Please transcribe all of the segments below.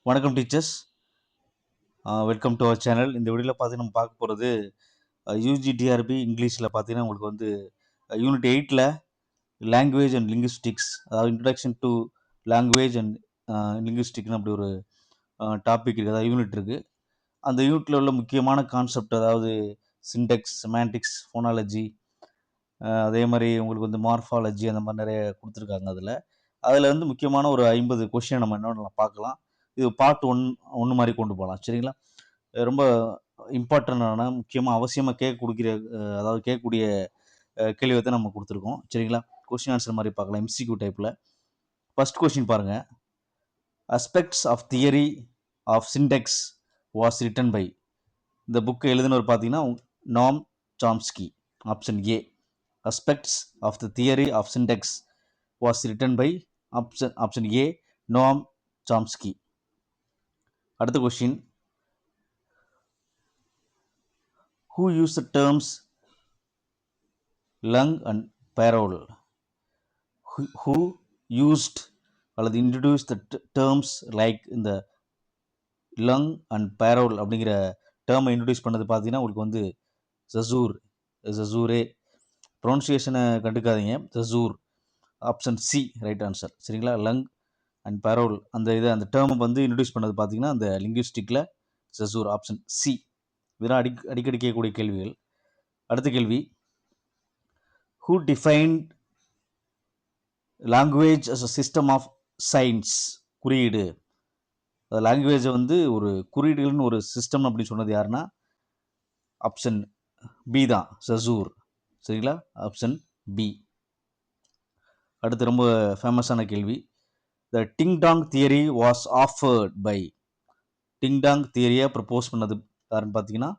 வணக்கம் teachers. Welcome to our channel. இந்த வீடியோவில் பார்த்தீங்கன்னா நம்ம பார்க்க போகிறது யூஜிடிஆர்பி இங்கிலீஷில் பார்த்தீங்கன்னா உங்களுக்கு வந்து யூனிட் 8ல் லாங்குவேஜ் அண்ட் லிங்குவிஸ்டிக்ஸ், அதாவது இன்ட்ரடக்ஷன் டு லாங்குவேஜ் அண்ட் லிங்குவிஸ்டிக்னு அப்படி ஒரு டாபிக் இருக்குது, அதாவது யூனிட் இருக்குது. அந்த யூனிட்டில் உள்ள முக்கியமான கான்செப்ட், அதாவது சின்டெக்ஸ், செமாண்டிக்ஸ், ஃபோனாலஜி, அதே மாதிரி உங்களுக்கு வந்து மார்ஃபாலஜி, அந்த மாதிரி நிறைய கொடுத்துருக்காங்க. அதில் வந்து முக்கியமான ஒரு 50 கொஷினை நம்ம என்ன பார்க்கலாம். இது பார்ட் ஒன்று மாதிரி கொண்டு போகலாம். சரிங்களா? ரொம்ப இம்பார்ட்டண்டான, முக்கியமாக அவசியமாக கேட்கக்கூடிய கேள்வி தான் நம்ம கொடுத்துருக்கோம். சரிங்களா? கொஸ்டின் ஆன்சர் மாதிரி பார்க்கலாம், எம்சிக்யூ டைப்பில். ஃபர்ஸ்ட் கொஸ்டின் பாருங்கள். Aspects of theory of syntax was written by. இந்த புக்கை எழுதினவர் பார்த்தீங்கன்னா Noam Chomsky. Option A. Aspects of the theory of syntax was written by option A, Noam Chomsky. அடுத்த question. Who used the terms lung and parole? Who used அல்லது introduced the terms like இந்த lung and parole அப்படிங்கிற டேர்மை introduce பண்ணது பார்த்தீங்கன்னா உங்களுக்கு வந்து Saussure. ப்ரொனன்சியேஷனை கண்டுக்காதீங்க, Saussure. Option C right answer. சரிங்களா? லங் அண்ட் பரோல் அந்த டேர்மை வந்து இன்ட்ரடியூஸ் பண்ணது பார்த்தீங்கன்னா அந்த லிங்குவிஸ்டிக்கில் ஜசூர். Option C. இதெல்லாம் அடிக்கடி கேட்கக்கூடிய கேள்விகள். அடுத்த கேள்வி. Who defined language as a system of signs? குறியீடு. லாங்குவேஜை வந்து ஒரு குறியீடுகள்னு ஒரு சிஸ்டம் அப்படின்னு சொன்னது யாருன்னா ஆப்ஷன் பி தான், ஜசூர். சரிங்களா? Option B. அடுத்து ரொம்ப ஃபேமஸான கேள்வி. The ding dong theory was offered by. Ding dong தியரியை ப்ரப்போஸ் பண்ணது யாருன்னு பார்த்தீங்கன்னா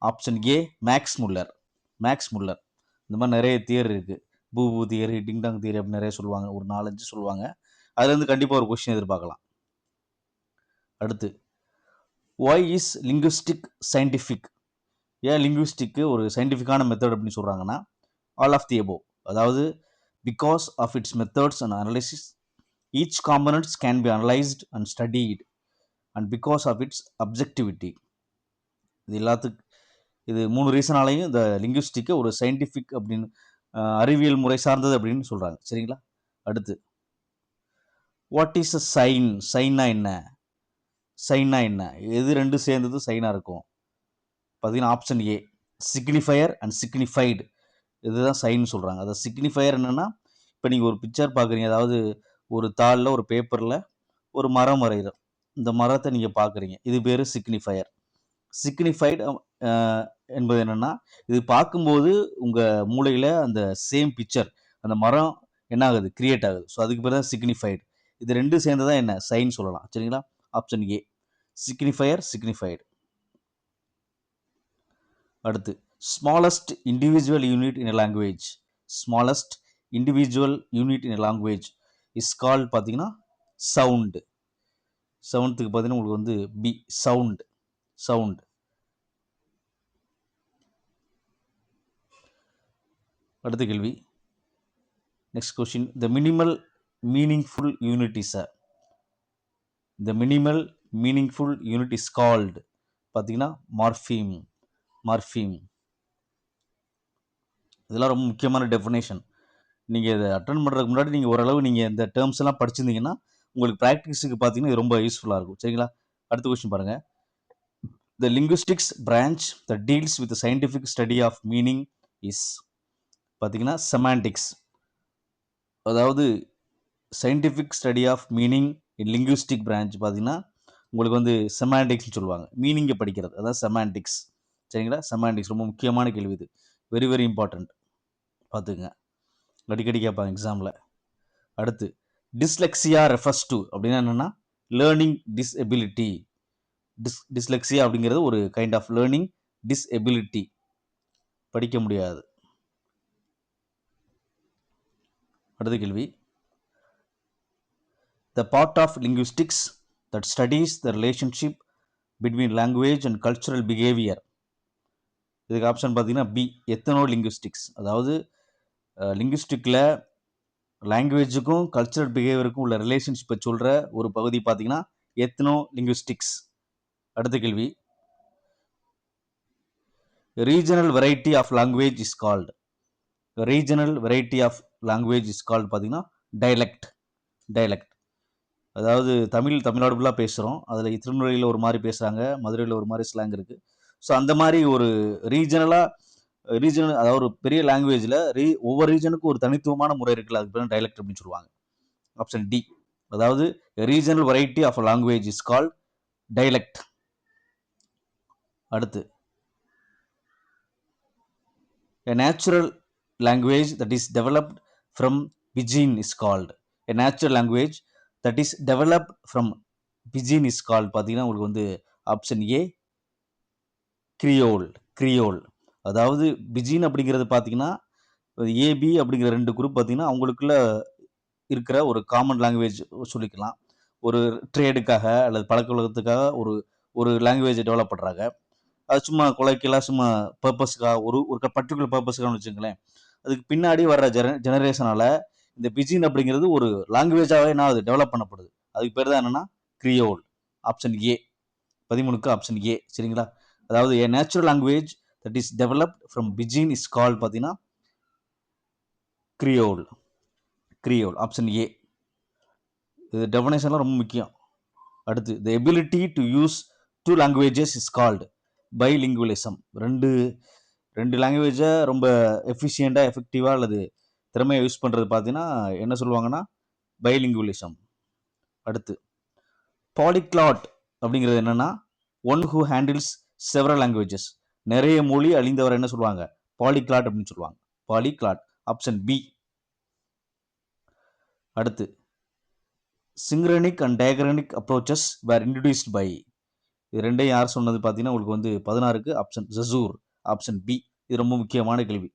ஆப்ஷன் ஏ, மேக்ஸ் முல்லர். இந்த மாதிரி நிறைய தியரி இருக்குது. பூபு தியரி, டிங் டாங் தியரி அப்படின்னு நிறைய சொல்லுவாங்க, ஒரு 4-5 சொல்லுவாங்க. அதுலேருந்து கண்டிப்பாக ஒரு கொஸ்டின் எதிர்பார்க்கலாம். அடுத்து, ஒய் இஸ் லிங்குவிஸ்டிக் சயின்டிஃபிக்? ஏன் லிங்குவிஸ்டிக்கு ஒரு சயின்டிஃபிக்கான மெத்தட் அப்படின்னு சொல்கிறாங்கன்னா ஆல் ஆஃப் தி எபோவ். அதாவது because of its methods and analysis, each components can be analysed and studied, and because of its objectivity. இது 3 ரீசனாலையும் இந்த லிங்குவிஸ்டிக்கை ஒரு சயின்டிஃபிக் அப்படின்னு, அறிவியல் முறை சார்ந்தது அப்படின்னு சொல்கிறாங்க. சரிங்களா? அடுத்து, வாட் இஸ் அ சைன்? சைன்னா என்ன? எது ரெண்டு சேர்ந்தது சைனாக இருக்கும்? பார்த்தீங்கன்னா option A, signifier and signified. இதுதான் சைன் சொல்கிறாங்க. அதாவது சிக்னிஃபயர் என்னென்னா, இப்போ நீங்கள் ஒரு பிக்சர் பார்க்குறீங்க, அதாவது ஒரு தாளில், ஒரு பேப்பரில் ஒரு மரம் வரைகிறோம். இந்த மரத்தை நீங்கள் பார்க்குறீங்க, இது பேர் சிக்னிஃபயர். சிக்னிஃபைடு என்பது என்னென்னா, இது பார்க்கும்போது உங்கள் மூளையில் அந்த சேம் பிக்சர், அந்த மரம் என்ன ஆகுது, கிரியேட் ஆகுது. ஸோ அதுக்கு பேர் தான் சிக்னிஃபைடு. இது ரெண்டும் சேர்ந்து தான் என்ன சைன் சொல்லலாம். சரிங்களா? Option A, signified. அடுத்து, smallest individual unit in a language. Smallest individual unit in a language is called பார்த்தீங்கன்னா சவுண்டு. செவன்த்துக்கு பார்த்தீங்கன்னா உங்களுக்கு வந்து பி, சவுண்ட். அடுத்த கேள்வி. Next question. The minimal meaningful unit is called பார்த்தீங்கன்னா மார்ஃபீம். இதெல்லாம் ரொம்ப முக்கியமான டெஃபினேஷன். நீங்கள் இதை அட்டன் பண்ணுறதுக்கு முன்னாடி நீங்கள் ஓரளவு நீங்கள் இந்த டேர்ம்ஸ் எல்லாம் படிச்சிருந்தீங்கன்னா உங்களுக்கு ப்ராக்டிஸுக்கு பார்த்தீங்கன்னா இது ரொம்ப யூஸ்ஃபுல்லாக இருக்கும். சரிங்களா? அடுத்த கொஸ்டின் பாருங்கள். The linguistics branch that deals with scientific study of meaning is பார்த்தீங்கன்னா செமாண்டிக்ஸ். அதாவது scientific study of meaning in linguistic branch பார்த்தீங்கன்னா உங்களுக்கு வந்து செமாண்டிக்ஸ்னு சொல்லுவாங்க. மீனிங்கை படிக்கிறது, அதாவது செமாண்டிக்ஸ். சரிங்களா? செமாண்டிக்ஸ் ரொம்ப முக்கியமான கேள்வி. இது வெரி வெரி இம்பார்ட்டண்ட், பார்த்துக்குங்க, அடிக்கடி கேட்பாங்க எக்ஸாமில். அடுத்து, டிஸ்லெக்சியா ரெஃபர்ஸ் டு அப்படின்னா என்னென்னா லேர்னிங் டிஸ்எபிலிட்டி. டிஸ்லெக்சியா அப்படிங்கிறது ஒரு கைண்ட் ஆஃப் லேர்னிங் டிஸ்எபிலிட்டி, படிக்க முடியாது. அடுத்த கேள்வி. The part of linguistics that studies the relationship between language and cultural behavior. இதுக்கு ஆப்ஷன் பார்த்தீங்கன்னா பி, எத்தனோ லிங்குவிஸ்டிக்ஸ். அதாவது லிங்குவிஸ்டிக்கில் லாங்குவேஜுக்கும் கல்ச்சரல் பிஹேவியருக்கும் உள்ள ரிலேஷன்ஷிப்பை சொல்கிற ஒரு பகுதி பார்த்தீங்கன்னா எத்னோ லிங்குஸ்டிக்ஸ். அடுத்த கேள்வி, regional variety of language is called. Regional variety of language is called பார்த்தீங்கன்னா டைலக்ட். டைலக்ட் அதாவது தமிழ்நாடு ஃபுல்லாக பேசுகிறோம். அதில் திருநெல்வேலியில் ஒரு மாதிரி பேசுகிறாங்க, மதுரையில் ஒரு மாதிரி ஸ்லாங் இருக்குது. ஸோ அந்த மாதிரி ஒரு ரீஜனல் அதாவது ஒரு பெரிய லாங்குவேஜில் ஒவ்வொரு ரீஜனுக்கும் ஒரு தனித்துவமான முறை இருக்குல்ல, அதுக்கு பேர் டைலக்ட் அப்படின்னு சொல்லுவாங்க. Option D. அதாவது regional variety of language is called dialect. அடுத்து, a natural language that is developed from pidgin is called. A natural language that is developed from pidgin is called பார்த்தீங்கன்னா உங்களுக்கு வந்து ஆப்ஷன் ஏ கிரியோல். கிரியோல் அதாவது பிஜின் அப்படிங்கிறது பார்த்தீங்கன்னா AB அப்படிங்கிற ரெண்டு group பார்த்தீங்கன்னா அவங்களுக்குள்ள இருக்கிற ஒரு காமன் லாங்குவேஜ் சொல்லிக்கலாம். ஒரு ட்ரேடுக்காக அல்லது பழக்க வழக்கத்துக்காக ஒரு ஒரு லாங்குவேஜை டெவலப் பண்ணுறாங்க. அது சும்மா கொலைக்கெல்லாம் சும்மா பர்பஸ்க்காக ஒரு பர்டிகுலர் பர்பஸ்க்காகனு வச்சுங்களேன். அதுக்கு பின்னாடி வர்ற ஜெனரேஷனால இந்த பிஜின் அப்படிங்கிறது ஒரு லாங்குவேஜாகவே என்ன அது டெவலப் பண்ணப்படுது. அதுக்கு பேர் தான் என்னன்னா கிரியோல். ஆப்ஷன் ஏ 13க்கு ஆப்ஷன் ஏ. சரிங்களா? அதாவது a natural language that is developed from pidgin is called பார்த்தீங்கன்னா கிரியோல். Creole option A. இது டெஃபினேஷன்லாம் ரொம்ப முக்கியம். அடுத்து, the ability to use two languages is called bilingualism. ரெண்டு லாங்குவேஜை ரொம்ப எஃபிஷியண்டாக எஃபெக்டிவாக அல்லது திறமையாக யூஸ் பண்ணுறது பார்த்தீங்கன்னா என்ன சொல்லுவாங்கன்னா பைலிங்குவலிசம். அடுத்து, பாலிக்ளாட் அப்படிங்கிறது என்னன்னா one who handles several languages. நிறைய மொழி அழிந்தவர் என்ன சொல்லுவாங்க? பாலிக்ளாட் அப்படின்னு சொல்லுவாங்க. Polyglot option B. அடுத்து, synchronic and diachronic approaches were introduced by. இது ரெண்டையும் யார் சொன்னது பார்த்தீங்கன்னா உங்களுக்கு வந்து 16க்கு ஆப்ஷன் ஜசூர். Option B. இது ரொம்ப முக்கியமான கேள்வி.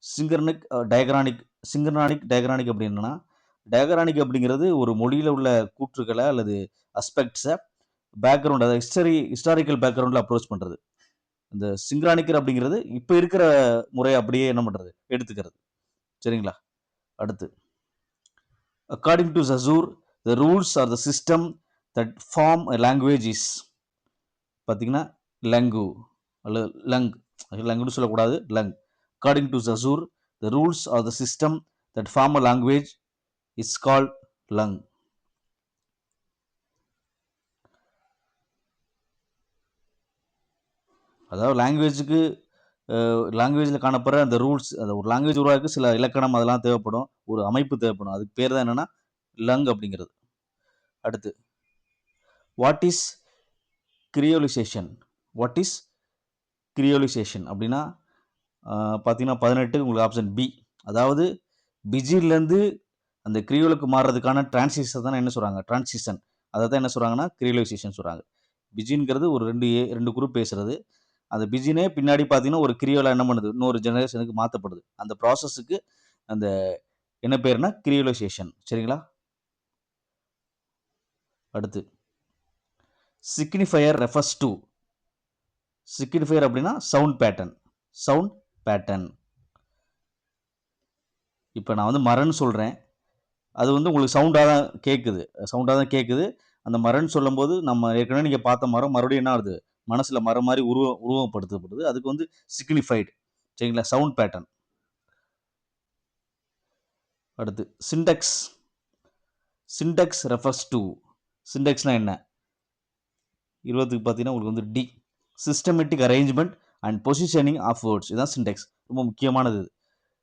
சிங்க்ரனிக் டயக்ரானிக் அப்படின்னா டயக்ரானிக் அப்படிங்கிறது ஒரு மொழியில் உள்ள கூற்றுக்களை அல்லது அஸ்பெக்ட்ஸை பேக்ரவுண்ட், அதாவது ஹிஸ்டாரிக்கல் பேக்ரவுண்டில் அப்ரோச் பண்ணுறது. இந்த சிங்க்ரானிக்கர் அப்படிங்கிறது இப்போ இருக்கிற முறையை அப்படியே என்ன பண்ணுறது, எடுத்துக்கிறது. சரிங்களா? அடுத்து, according to Saussure the rules or the system that form a language is பார்த்தீங்கன்னா லங்கு அல்லது லங்குன்னு சொல்லக்கூடாது, langue. According to Saussure the rules or the system that form a language is called lung. அதாவது லாங்குவேஜில் காணப்படுற அந்த ரூல்ஸ், அந்த ஒரு லாங்குவேஜ் உருவாக்க சில இலக்கணம் அதெல்லாம் தேவைப்படும், ஒரு அமைப்பு தேவைப்படும். அதுக்கு பேர் தான் என்னன்னா லங் அப்படிங்கிறது. அடுத்து, வாட் இஸ் கிரியோலிசேஷன்? வாட் இஸ் கிரியோலிசேஷன் அப்படின்னா பார்த்தீங்கன்னா 18 உங்களுக்கு ஆப்ஷன் பி. அதாவது பிஜிலேருந்து அந்த கிரியோலுக்கு மாறுறதுக்கான டிரான்சிஷன் தான் என்ன சொல்கிறாங்க? டிரான்சிஷன். அதை தான் என்ன சொல்கிறாங்கன்னா கிரியோலைசேஷன் சொல்கிறாங்க. பிஜின்ங்கிறது ஒரு ரெண்டு குரூப் பேசுகிறது. அந்த பிஜினே பின்னாடி பார்த்தீங்கன்னா ஒரு கிரியோலா என்ன பண்ணுது, இன்னொரு ஜெனரேஷனுக்கு மாற்றப்படுது. அந்த ப்ராசஸுக்கு அந்த என்ன பேருனா கிரியோலைசேஷன். சரிங்களா? அடுத்து, சிக்னிஃபையர் ரெஃபர்ஸ் டு. சிக்னிஃபையர் அப்படின்னா சவுண்ட் பேட்டர்ன். Sound pattern. இப்போ நான் வந்து மரன்னு சொல்கிறேன், அது வந்து உங்களுக்கு சவுண்டாக தான் கேட்குது. அந்த மரன்னு சொல்லும்போது நம்ம ஏற்கனவே நீங்கள் பார்த்த மரம் மறுபடியும் என்ன ஆகுது, மனசில் மரம் மாதிரி உருவப்படுத்தப்படுது. அதுக்கு வந்து சிக்னிஃபைடு. சரிங்களா? Sound pattern. அடுத்து, சிண்டெக்ஸ். Syntax refers to. சிண்டெக்ஸ்னா என்ன? 20க்கு பார்த்தீங்கன்னா உங்களுக்கு வந்து D. Systematic arrangement and positioning of words. இதுதான் சிண்டெக்ஸ். ரொம்ப முக்கியமானது.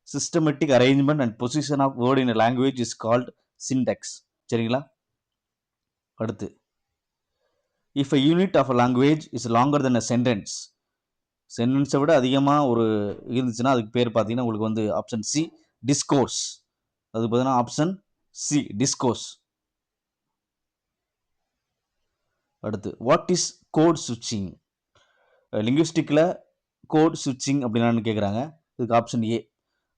Systematic arrangement and position of word in language is called syntax. சரிங்களா? அடுத்து, if a unit of a language is longer then a sentence. சென்டென்ஸை விட அதிகமாக ஒரு இருந்துச்சுன்னா அதுக்கு பேர் பார்த்தீங்கன்னா உங்களுக்கு வந்து ஆப்ஷன் சி டிஸ்கோர்ஸ். அது பார்த்தீங்கன்னா ஆப்ஷன் சி டிஸ்கோர்ஸ். அடுத்து, வாட் இஸ் கோட் சுவிட்சிங்? லிங்குவிஸ்டிக்கில் கோட் சுவிட்சிங் அப்படின்னான்னு கேட்குறாங்க. இதுக்கு option A.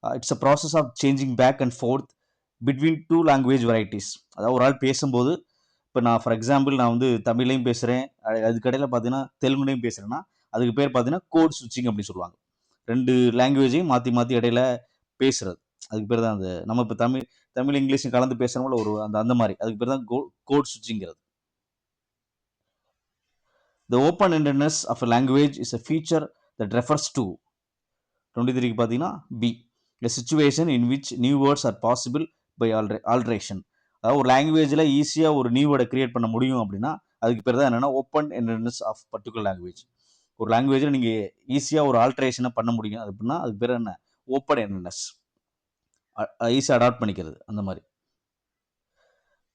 It's a process of changing back and forth between two language varieties. அதாவது ஒரு ஆள் பேசும்போது, இப்போ நான் ஃபார் எக்ஸாம்பிள் நான் வந்து தமிழையும் பேசுகிறேன், அதுக்கடையில் பார்த்தீங்கன்னா தெலுங்குலையும் பேசுகிறேன்னா அதுக்கு பேர் பார்த்தீங்கன்னா கோட் சுவிட்சிங் அப்படின்னு சொல்லுவாங்க. ரெண்டு லாங்குவேஜையும் மாற்றி மாற்றி இடையில பேசுறது, அதுக்கு பேர் தான் அந்த நம்ம இப்போ தமிழ் இங்கிலீஷும் கலந்து பேசுகிறோம்ல ஒரு அந்த மாதிரி, அதுக்கு பேர் தான் code சுவிட்சிங்கிறது. The open-endedness of a language is a feature that refers to 23 பார்த்தீங்கன்னா B a situation in which new words are possible by alteration. அதாவது ஒரு லாங்குவேஜில் ஈஸியாக ஒரு நியூ வேர்டை கிரியேட் பண்ண முடியும் அப்படின்னா அதுக்கு பேர் தான் என்னென்னா ஓப்பன் என்டட்னஸ் ஆஃப் பர்டிகுலர் லாங்குவேஜ். ஒரு லாங்குவேஜில் நீங்கள் ஈஸியாக ஒரு ஆல்ட்ரேஷனை பண்ண முடியும் அது அப்படின்னா அதுக்கு பேர் என்ன, ஓப்பன் என்டட்னஸ், ஈஸியாக அடாப்ட் பண்ணிக்கிறது அந்த மாதிரி.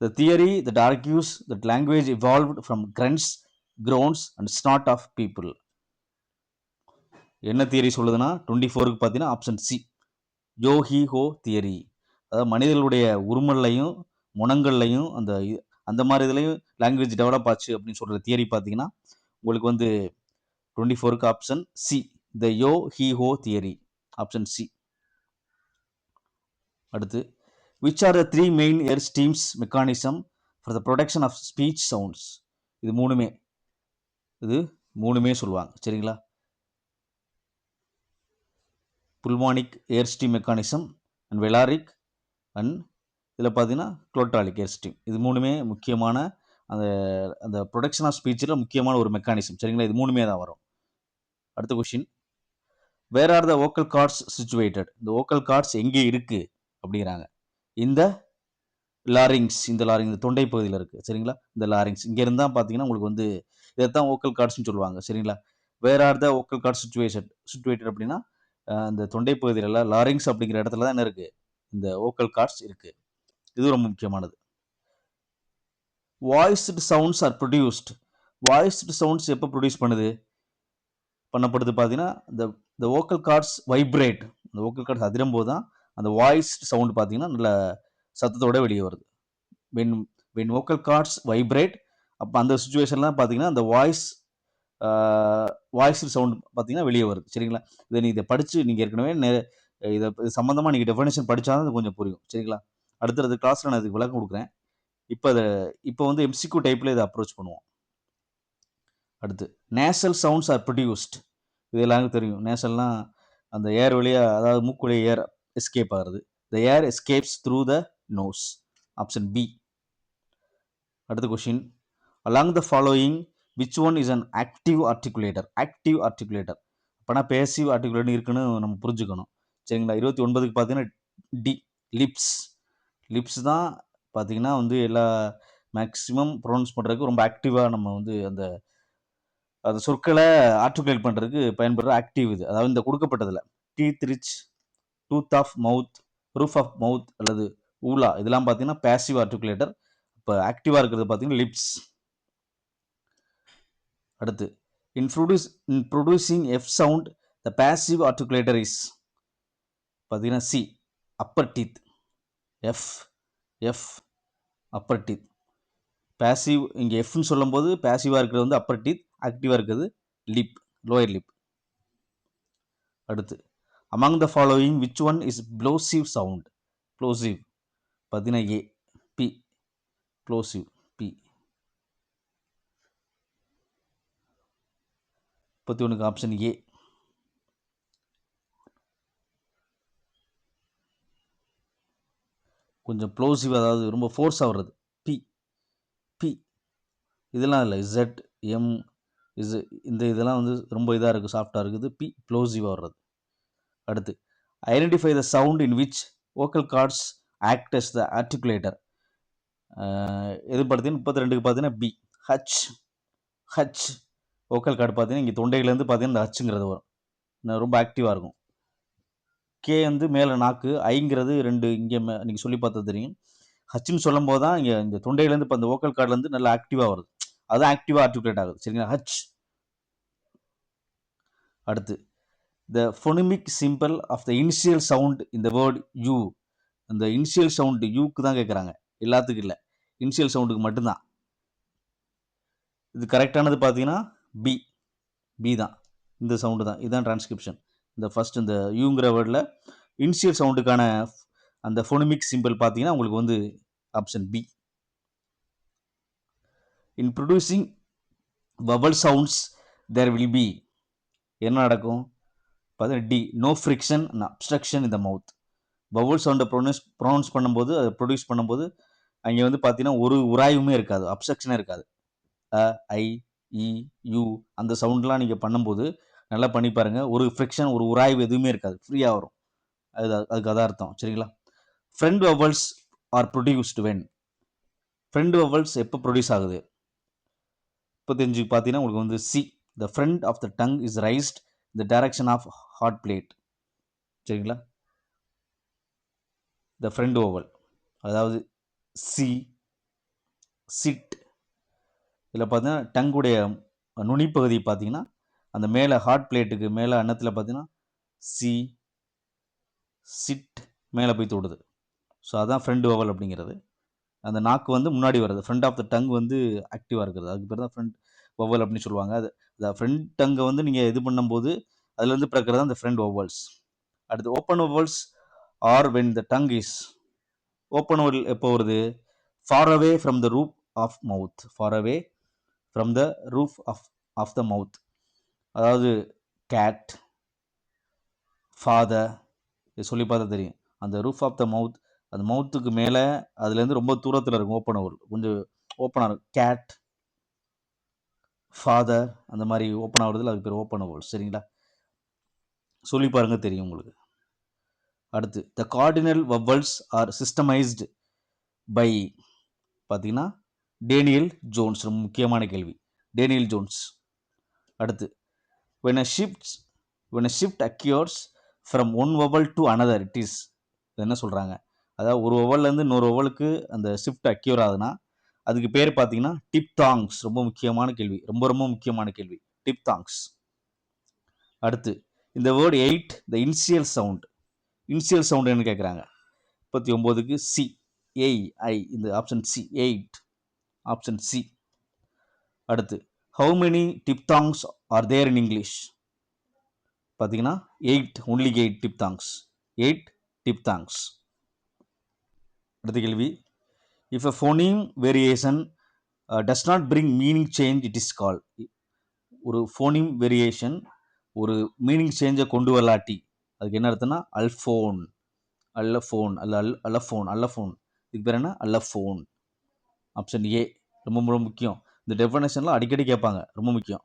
The theory that argues that language evolved from grunts, groans and snort of people. என்ன தியரி சொல்லுதுன்னா 24க்கு பார்த்தீங்கன்னா option C, yo he ho theory. அதாவது மனிதர்களுடைய உருமல்லையும் முனங்கள்லையும் அந்த மாதிரி இதுலையும் லாங்குவேஜ் டெவலப் ஆச்சு அப்படின்னு சொல்கிற தியரி பார்த்தீங்கன்னா உங்களுக்கு வந்து 24க்கு option C, the yo he ho theory, option C. அடுத்து, which are the three main air streams mechanism for the production of speech sounds? இது மூணுமே சொல்லுவாங்க சரிங்களா. புல்மானிக் ஏர் ஸ்ட்ரீம் மெக்கானிசம் அண்ட் வெலாரிக் அண்ட் இதில் பார்த்தீங்கன்னா குளோட்டாலிக் ஏர் ஸ்ட்ரீம். இது மூணுமே முக்கியமான அந்த ப்ரொடக்ஷன் ஆஃப் ஸ்பீச்சில் முக்கியமான ஒரு மெக்கானிசம் சரிங்களா. இது மூணுமே தான் வரும். அடுத்த question, where are the vocal cords situated? இந்த வோக்கல் கார்ட்ஸ் எங்கே இருக்குது அப்படிங்கிறாங்க. இந்த லாரிங்ஸ், இந்த தொண்டை பகுதியில் இருக்குது சரிங்களா. இந்த லாரிங்ஸ் இங்கே இருந்தால் பார்த்தீங்கன்னா உங்களுக்கு வந்து இதைத்தான் வோக்கல் கார்ட்ஸ்னு சொல்லுவாங்க சரிங்களா. Where are the vocal cords situated அப்படின்னா இந்த தொண்டை பகுதியில் லாரிங்ஸ் அப்படிங்கிற இடத்துல தான் என்ன இருக்குது, இந்த வோக்கல் கார்ட்ஸ் இருக்குது. இது ரொம்ப முக்கியமானது. வாய்ஸ்டு சவுண்ட்ஸ் ஆர் ப்ரொடியூஸ்ட். வாய்ஸ்டு சவுண்ட்ஸ் எப்போ ப்ரொடியூஸ் பண்ணப்படுது பார்த்தீங்கன்னா இந்த வோக்கல் கார்ட்ஸ் வைப்ரேட். இந்த வோக்கல் கார்ட்ஸ் அதிரும் போது தான் அந்த வாய்ஸ் சவுண்ட் பார்த்தீங்கன்னா நல்ல சத்தத்தோட வெளியே வருது. வென் வோக்கல் கார்ட்ஸ் வைப்ரேட், அப்போ அந்த சுச்சுவேஷன்லாம் பார்த்தீங்கன்னா அந்த வாய்ஸ் சவுண்ட் பார்த்தீங்கன்னா வெளியே வருது சரிங்களா. இதை படித்து நீங்கள் ஏற்கனவே இதை சம்மந்தமாக நீங்கள் டெஃபினேஷன் படித்தா தான் கொஞ்சம் புரியும் சரிங்களா. அடுத்தது கிளாஸில் நான் இதுக்கு விளக்கம் கொடுக்குறேன். இப்போ வந்து எம்சிக்யூ டைப்பில் இதை அப்ரோச் பண்ணுவோம். அடுத்து, நேசல் சவுண்ட்ஸ் ஆர் ப்ரொடியூஸ்ட். இது எல்லாருக்கும் தெரியும். நேசல்னால் அந்த ஏர் வழியாக, அதாவது மூக்குடைய ஏர் எஸ்கேப் ஆகுறது. The air escapes through the nose, option B. அடுத்த question, along the following which one is an active articulator? Active articulator அப்போனா பேசிவ் ஆர்டிகுலேட்டர் இருக்குன்னு நம்ம புரிஞ்சுக்கணும் சரிங்களா. 29க்கு பார்த்தீங்கன்னா டி, லிப்ஸ் தான் பார்த்தீங்கன்னா வந்து எல்லா மேக்ஸிமம் ப்ரொனவுன்ஸ் பண்ணுறதுக்கு ரொம்ப ஆக்டிவாக நம்ம வந்து அந்த சொற்களை ஆர்டிகுலேட் பண்ணுறதுக்கு பயன்படுற ஆக்டிவ் இது. அதாவது இந்த கொடுக்கப்பட்டதில் teeth ridge, tooth of mouth, roof of mouth அல்லது ஊலா, இதெல்லாம் பார்த்தீங்கன்னா பேசிவ் ஆர்டிகுலேட்டர். இப்போ ஆக்டிவாக இருக்கிறது பார்த்தீங்கன்னா லிப்ஸ். அடுத்து, in producing F sound the passive articulator is பார்த்தீங்கன்னா C, upper teeth. F upper teeth. Passive இங்கே எஃப்னு சொல்லும்போது பேசிவாக இருக்கிறது வந்து அப்பர் டீத், ஆக்டிவாக இருக்கிறது லிப், லோயர் லிப். அடுத்து, among the following which one is plosive sound? Plosive பார்த்தீங்கன்னா ஏ, பி, ப்ளோசிவ் பி. 31க்கு ஆப்ஷன் ஏ. கொஞ்சம் ப்ளோசிவ், அதாவது ரொம்ப ஃபோர்ஸாக வர்றது பி. இதெல்லாம் இல்லை, இசட், எம், இதெல்லாம் வந்து ரொம்ப இதாக இருக்குது, சாஃப்டாக இருக்குது. பி ப்ளோசிவாக வர்றது. அடுத்து, identify the sound in which vocal cords act as the articulator. எது பார்த்தீங்கன்னா 32க்கு பார்த்தீங்கன்னா பி, ஹச் வோக்கல் கார்டு பார்த்தீங்கன்னா இங்கே தொண்டையிலேருந்து பார்த்தீங்கன்னா இந்த ஹச்சுங்கிறது வரும், ரொம்ப ஆக்டிவாக இருக்கும். கே வந்து மேலே நாக்கு, ஐங்கிறது 2 இங்கே நீங்கள் சொல்லி பார்த்தா தெரியும். ஹச்சுன்னு சொல்லும் போது தான் இங்கே இந்த தொண்டையிலேருந்து இப்போ அந்த வோக்கல் கார்டுலேருந்து நல்லா ஆக்டிவாக வருது, அதுதான் ஆக்டிவாக ஆர்டிகுலேட் ஆகுது சரிங்களா, ஹச். அடுத்து, the phonemic symbol of the initial sound இந்த வேர்ட் யூ. அந்த இனிஷியல் சவுண்டு யூக்கு தான் கேட்குறாங்க, எல்லாத்துக்கும் இல்லை, இனிஷியல் சவுண்டுக்கு மட்டும்தான். இது கரெக்டானது பார்த்தீங்கன்னா பி தான், இந்த சவுண்டு தான், இதுதான் டிரான்ஸ்கிரிப்ஷன். இந்த ஃபர்ஸ்ட் இந்த யூங்கிற வேர்டில் இனிஷியல் சவுண்டுக்கான அந்த ஃபோனிமிக் சிம்பிள் பார்த்தீங்கன்னா உங்களுக்கு வந்து option B. In producing vowel sounds there will be, என்ன நடக்கும் பார்த்தீங்கன்னா D, no friction and obstruction in the mouth. Vowel சவுண்டை ப்ரொனவுன்ஸ் பண்ணும்போது, அதை ப்ரொடியூஸ் பண்ணும்போது அங்கே வந்து பார்த்தீங்கன்னா ஒரு உராய்வுமே இருக்காது, அப்ஸ்ட்ரக்ஷனே இருக்காது. ஐ, இ யூ அந்த சவுண்ட்லாம் நீங்கள் பண்ணும்போது நல்லா பண்ணி பாருங்கள். ஒரு ஃப்ரிக்ஷன் ஒரு உராய்வு எதுவுமே இருக்காது, ஃப்ரீயாக வரும். அதுக்கு அதான் அர்த்தம். சரிங்களா? Front vowels are produced when. Front vowels எப்போ ப்ரொடியூஸ் ஆகுது? 35 பார்த்தீங்கன்னா உங்களுக்கு வந்து C. The front of the tongue is raised the direction of hard palate. சரிங்களா? த ஃப்ரண்ட் ஓவல் அதாவது சி, சிட். இதில் பார்த்தீங்கன்னா டங்குடைய நுனிப்பகுதி பார்த்தீங்கன்னா அந்த மேலே ஹார்ட் பிளேட்டுக்கு மேலே அன்னத்தில் பார்த்தீங்கன்னா சி, சிட் மேலே போய் தொடுது. ஸோ அதான் ஃப்ரண்ட் ஓவல் அப்படிங்கிறது. அந்த நாக்கு வந்து முன்னாடி வருது, ஃப்ரண்ட் ஆஃப் த டங் வந்து ஆக்டிவாக இருக்கிறது, அதுக்கு பேர் தான் ஃப்ரண்ட் ஓவல் அப்படின்னு சொல்லுவாங்க. அது ஃப்ரண்ட் டங்கை வந்து நீங்கள் இது பண்ணும்போது அதுலேருந்து பிறக்கிறது அந்த ஃப்ரண்ட் ஓவல்ஸ். அடுத்து open vowels are when the tongue is. Open vowel எப்போ வருது? Far away from the roof of mouth. Far away from the roof of the mouth. அதாவது கேட், ஃபாதர், இது சொல்லி பார்த்தா தெரியும். அந்த ரூஃப் ஆஃப் த மவுத், அந்த மவுத்துக்கு மேலே அதுலேருந்து ரொம்ப தூரத்தில் இருக்கும் ஓப்பன் ஓவல், கொஞ்சம் ஓப்பனாக இருக்கும். கேட், ஃபாதர் அந்த மாதிரி ஓப்பன் ஆகுறதுல அதுக்கு பேர் ஓப்பன் ஓவல். சரிங்களா? சொல்லி பாருங்க தெரியும் உங்களுக்கு. அடுத்து the cardinal vowels are systemised by பார்த்தீங்கன்னா டேனியல் ஜோன்ஸ். ரொம்ப முக்கியமான கேள்வி, டேனியல் ஜோன்ஸ். அடுத்து when a shift occurs from one vowel to another it is. என்ன சொல்கிறாங்க? அதாவது ஒரு வவல்லேருந்து இன்னொரு வவலுக்கு அந்த ஷிஃப்ட் அக்யூர் ஆகுதுன்னா அதுக்கு பேர் பார்த்தீங்கன்னா டிப்தாங்ஸ். ரொம்ப முக்கியமான கேள்வி, ரொம்ப ரொம்ப முக்கியமான கேள்வி, டிப்தாங்ஸ். அடுத்து இந்த word 8 the initial sound. Initial sound என்ன கேட்குறாங்க? 39க்கு சி, ஏய், ஐ. இந்த ஆப்ஷன் சி, 8 ஆப்ஷன் சி. அடுத்து how many diphthongs are there in English? பார்த்தீங்கன்னா 8, ஒன்லி 8 டிப்தாங்ஸ், 8 டிப்தாங்ஸ். அடுத்த கேள்வி, if a phoneme variation does not bring meaning change it is called. ஒரு ஃபோனிம் வேரியேஷன் ஒரு மீனிங் சேஞ்சை கொண்டு வரலாட்டி அதுக்கு என்ன அர்த்தம்னா அல்ஃபோன், அல்லஃபோன் அல்ல அல்லஃபோன், அல்லஃபோன். இதுக்கு பேர் என்ன? அல்லஃபோன். ஆப்ஷன் ஏ ரொம்ப ரொம்ப முக்கியம். இந்த டெஃபினேஷன்லாம் அடிக்கடி கேட்பாங்க, ரொம்ப முக்கியம்.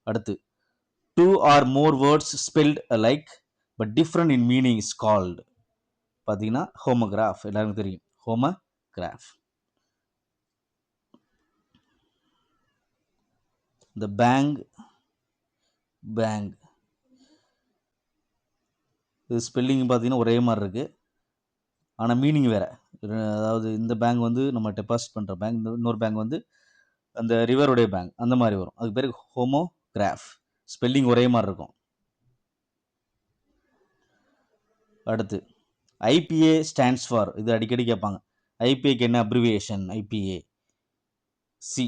அடுத்து two or more words spelt alike but different in meaning is called. பார்த்தீங்கன்னா ஹோமோகிராஃப். எல்லாருக்கும் தெரியும் ஹோமோகிராஃப். இந்த பேங், இது ஸ்பெல்லிங் பார்த்தீங்கன்னா ஒரே மாதிரி இருக்குது, ஆனால் மீனிங் வேறு. அதாவது இந்த பேங்க் வந்து நம்ம டெபாசிட் பண்ணுற பேங்க், இன்னொரு பேங்க் வந்து அந்த ரிவருடைய பேங்க், அந்த மாதிரி வரும். அதுக்கு பேர் ஹோமோகிராஃப். ஸ்பெல்லிங் ஒரே மாதிரி இருக்கும். அடுத்து ஐபிஏ ஸ்டாண்ட்ஸ் ஃபார். இது அடிக்கடி கேட்பாங்க. ஐபிஏக்கு என்ன abbreviation? IPA C,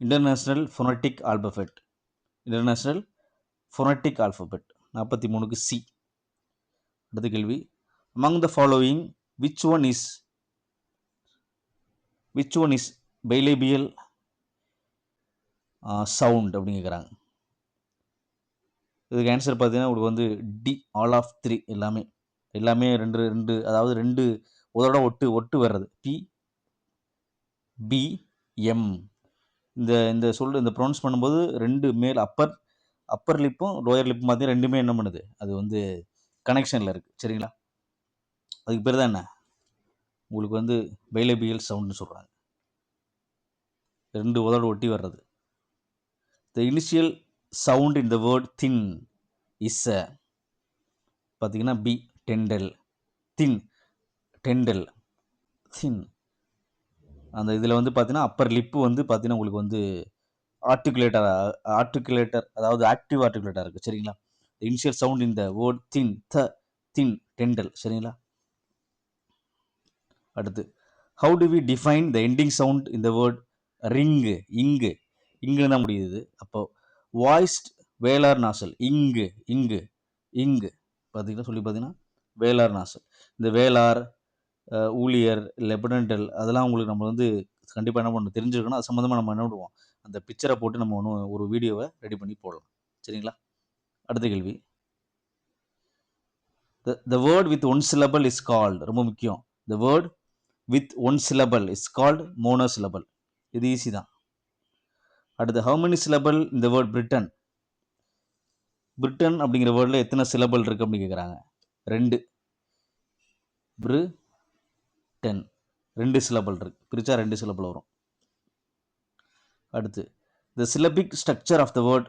international phonetic alphabet. International phonetic alphabet. 43க்கு சி. அடுத்த கேள்வி, among the following which one is bilabial sound அப்படின்னு கேட்குறாங்க. இதுக்கு ஆன்சர் பார்த்தீங்கன்னா உங்களுக்கு வந்து டி, ஆல் ஆஃப் 3. எல்லாமே ரெண்டு அதாவது ரெண்டு உதோட ஒட்டு வர்றது. P, B, M. இந்த ப்ரொனவுன்ஸ் பண்ணும்போது ரெண்டு மேல் அப்பர் லிப்பும் லோயர் லிப்பும் பார்த்தீங்கன்னா ரெண்டுமே என்ன பண்ணுது? அது வந்து கனெக்ஷனில் இருக்குது. சரிங்களா? அதுக்கு பேர் தான் என்ன? உங்களுக்கு வந்து பைலேபியல் சவுண்டுன்னு சொல்கிறாங்க. ரெண்டு உதோட ஒட்டி வர்றது. The initial sound in the word thin is பார்த்தீங்கன்னா B, dental. Thin, dental, thin. அந்த இதில் வந்து பார்த்தீங்கன்னா அப்பர் லிப்பு வந்து பார்த்தீங்கன்னா உங்களுக்கு வந்து ஆர்டிகுலேட்டர் அதாவது ஆக்டிவ் ஆர்டிகுலேட்டர் இருக்குது. சரிங்களா? இனிஷியல் சவுண்ட் இந்த வேர்ட் தின், தின், டெண்டல். சரிங்களா? அடுத்து how do we define the ending sound இந்த வேர்ட் ரிங்கு? இங்கு தான் முடியுது. அப்போ வாய்ஸ்ட் வேலார் நாசல், இங்கு பார்த்தீங்கன்னா வேலார் நாசல். இந்த வேலார், ஊழியர், லெபனண்டல் அதெல்லாம் உங்களுக்கு நம்ம வந்து கண்டிப்பாக என்ன பண்ணணும், தெரிஞ்சுக்கணும். அது சம்மந்தமாக நம்ம என்ன பண்ணுவோம், அந்த பிக்சரை போட்டு நம்ம ஒரு வீடியோவை ரெடி பண்ணி போடலாம். சரிங்களா? அடுத்த கேள்வி, the word with one syllable is called. ரொம்ப முக்கியம். the word with one syllable is called monosyllable. இது ஈஸி தான். அடுத்து how many syllable இந்த வேர்ட் பிரிட்டன். பிரிட்டன் அப்படிங்கிற வேர்டில் எத்தனை சிலபல் இருக்குது அப்படின்னு கேட்குறாங்க. 2. பிரிட்டன் 2 சிலபல் இருக்கு. பிரிச்சா 2 சிலபல் வரும். அடுத்து the syllabic structure of the word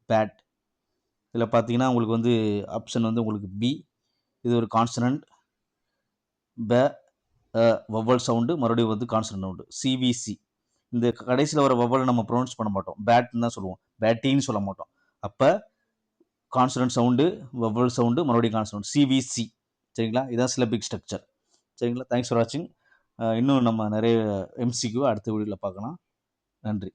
bat. இதில் பார்த்தீங்கன்னா உங்களுக்கு வந்து ஆப்ஷன் வந்து உங்களுக்கு பி, இது ஒரு கான்சனன்ட், ப வவ்வல் சவுண்டு, மறுபடியும் வந்து கான்சனன்ட் சவுண்டு, சிவிசி. இந்த கடைசியில் வர வவ்வலை நம்ம ப்ரொனவுன்ஸ் பண்ண மாட்டோம், பேட்னு தான் சொல்லுவோம், பேட்டின்னு சொல்ல மாட்டோம். அப்போ கான்சனன்ட் சவுண்டு, வவ்வல் சவுண்டு, மறுபடியும் கான்சனன்ட், சிவிசி. சரிங்களா, இதுதான் சிலபிக் ஸ்ட்ரக்சர். சரிங்களா, தேங்க்ஸ் ஃபார் வாட்சிங். இன்னும் நம்ம நிறைய எம்சிக்யூ அடுத்த வீடியோவில் பார்க்கலாம். நன்றி.